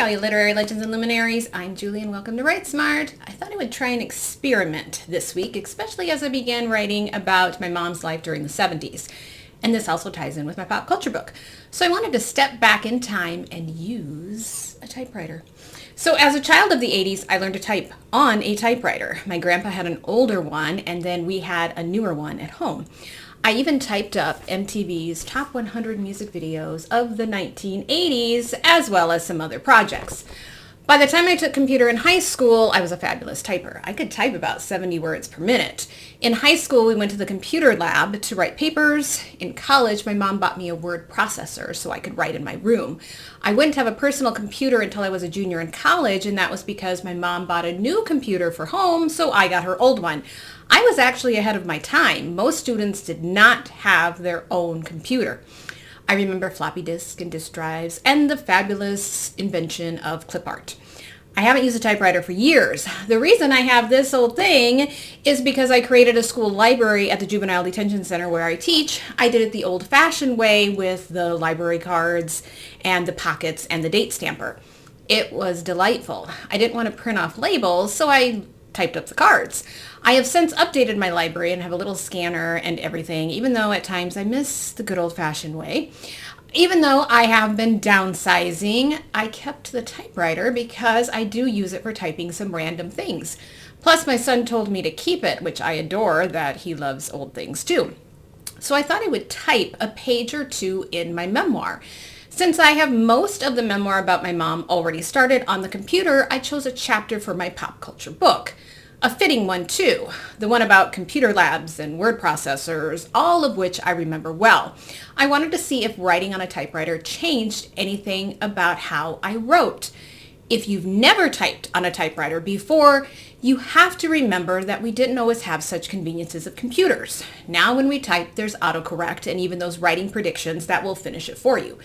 all you literary legends and luminaries. I'm Julie and welcome to Write Smart. I thought I would try an experiment this week, especially as I began writing about my mom's life during the 70s. And this also ties in with my pop culture book. So I wanted to step back in time and use a typewriter. So as a child of the 80s, I learned to type on a typewriter. My grandpa had an older one, and then we had a newer one at home. I even typed up MTV's Top 100 music videos of the 1980s, as well as some other projects. By the time I took computer in high school, I was a fabulous typer. I could type about 70 words per minute. In high school, we went to the computer lab to write papers. In college, my mom bought me a word processor so I could write in my room. I wouldn't have a personal computer until I was a junior in college, and that was because my mom bought a new computer for home, so I got her old one. I was actually ahead of my time. Most students did not have their own computer. I remember floppy disk and disk drives and the fabulous invention of clip art. I haven't used a typewriter for years. The reason I have this old thing is because I created a school library at the Juvenile Detention Center where I teach. I did it the old-fashioned way with the library cards and the pockets and the date stamper. It was delightful. I didn't want to print off labels, so I typed up the cards. I have since updated my library and have a little scanner and everything, even though at times I miss the good old-fashioned way. Even though I have been downsizing, I kept the typewriter because I do use it for typing some random things. Plus, my son told me to keep it, which I adore, that he loves old things too. So I thought I would type a page or two in my memoir. Since I have most of the memoir about my mom already started on the computer, I chose a chapter for my pop culture book. A fitting one too, the one about computer labs and word processors, all of which I remember well. I wanted to see if writing on a typewriter changed anything about how I wrote. If you've never typed on a typewriter before, you have to remember that we didn't always have such conveniences of computers. Now when we type, there's autocorrect and even those writing predictions that will finish it for you.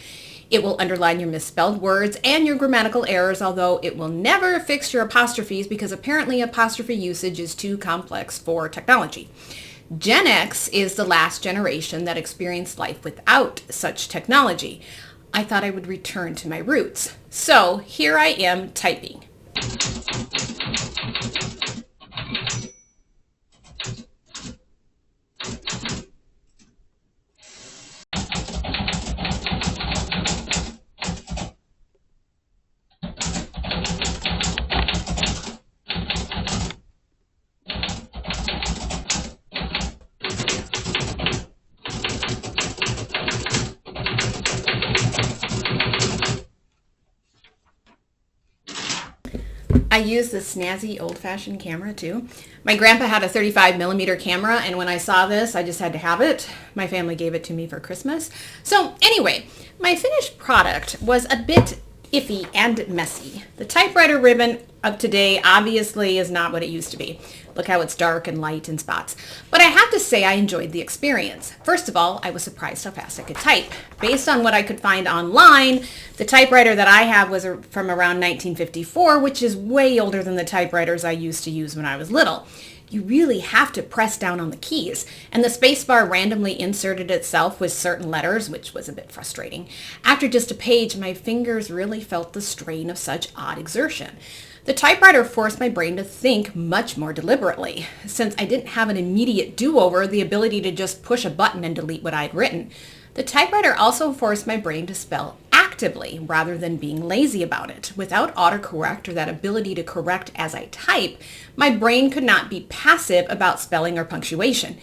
It will underline your misspelled words and your grammatical errors, although it will never fix your apostrophes because apparently apostrophe usage is too complex for technology. Gen X is the last generation that experienced life without such technology. I thought I would return to my roots. So here I am typing. I use this snazzy old-fashioned camera too. My grandpa had a 35mm camera, and when I saw this, I just had to have it. My family gave it to me for Christmas. So anyway, my finished product was a bit iffy and messy. The typewriter ribbon of today obviously is not what it used to be. Look how it's dark and light and spots. But I have to say I enjoyed the experience. First of all, I was surprised how fast I could type. Based on what I could find online, the typewriter that I have was from around 1954, which is way older than the typewriters I used to use when I was little. You really have to press down on the keys, and the spacebar randomly inserted itself with certain letters, which was a bit frustrating. After just a page, my fingers really felt the strain of such odd exertion. The typewriter forced my brain to think much more deliberately. Since I didn't have an immediate do-over, the ability to just push a button and delete what I'd written, the typewriter also forced my brain to spell actively rather than being lazy about it. Without autocorrect or that ability to correct as I type, my brain could not be passive about spelling or punctuation.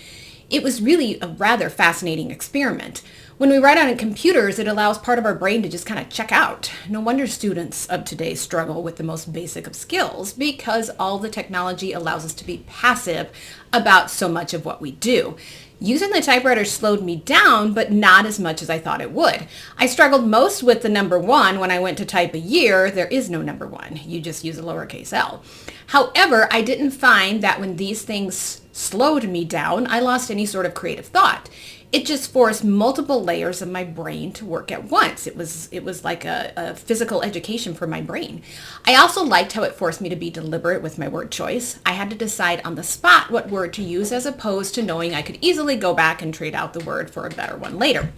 It was really a rather fascinating experiment. When we write on computers, it allows part of our brain to just kind of check out. No wonder students of today struggle with the most basic of skills, because all the technology allows us to be passive about so much of what we do. Using the typewriter slowed me down, but not as much as I thought it would. I struggled most with the number 1 when I went to type a year. There is no number 1. You just use a lowercase l. However, I didn't find that when these things slowed me down, I lost any sort of creative thought. It just forced multiple layers of my brain to work at once. It was like a physical education for my brain. I also liked how it forced me to be deliberate with my word choice. I had to decide on the spot what word to use as opposed to knowing I could easily go back and trade out the word for a better one later.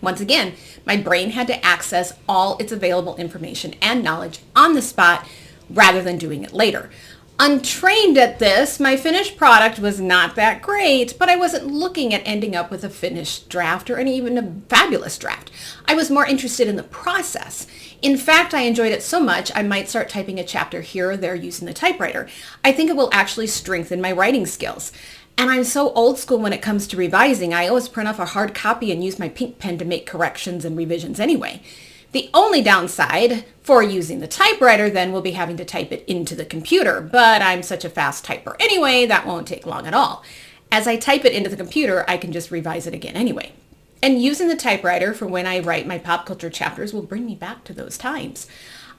Once again, my brain had to access all its available information and knowledge on the spot rather than doing it later. Untrained at this, my finished product was not that great, but I wasn't looking at ending up with a finished draft or even a fabulous draft. I was more interested in the process. In fact, I enjoyed it so much, I might start typing a chapter here or there using the typewriter. I think it will actually strengthen my writing skills. And I'm so old school when it comes to revising, I always print off a hard copy and use my pink pen to make corrections and revisions anyway. The only downside for using the typewriter then will be having to type it into the computer, but I'm such a fast typer anyway, that won't take long at all. As I type it into the computer, I can just revise it again anyway. And using the typewriter for when I write my pop culture chapters will bring me back to those times.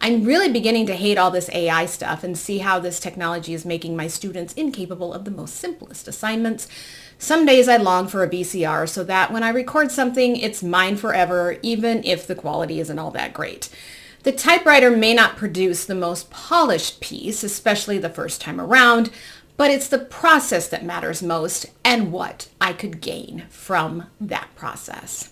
I'm really beginning to hate all this AI stuff and see how this technology is making my students incapable of the most simplest assignments. Some days I long for a VCR so that when I record something, it's mine forever, even if the quality isn't all that great. The typewriter may not produce the most polished piece, especially the first time around, but it's the process that matters most and what I could gain from that process.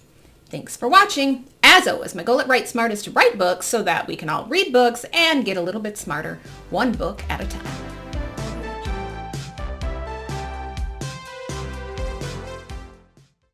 Thanks for watching. As always, my goal at Write Smart is to write books so that we can all read books and get a little bit smarter, one book at a time.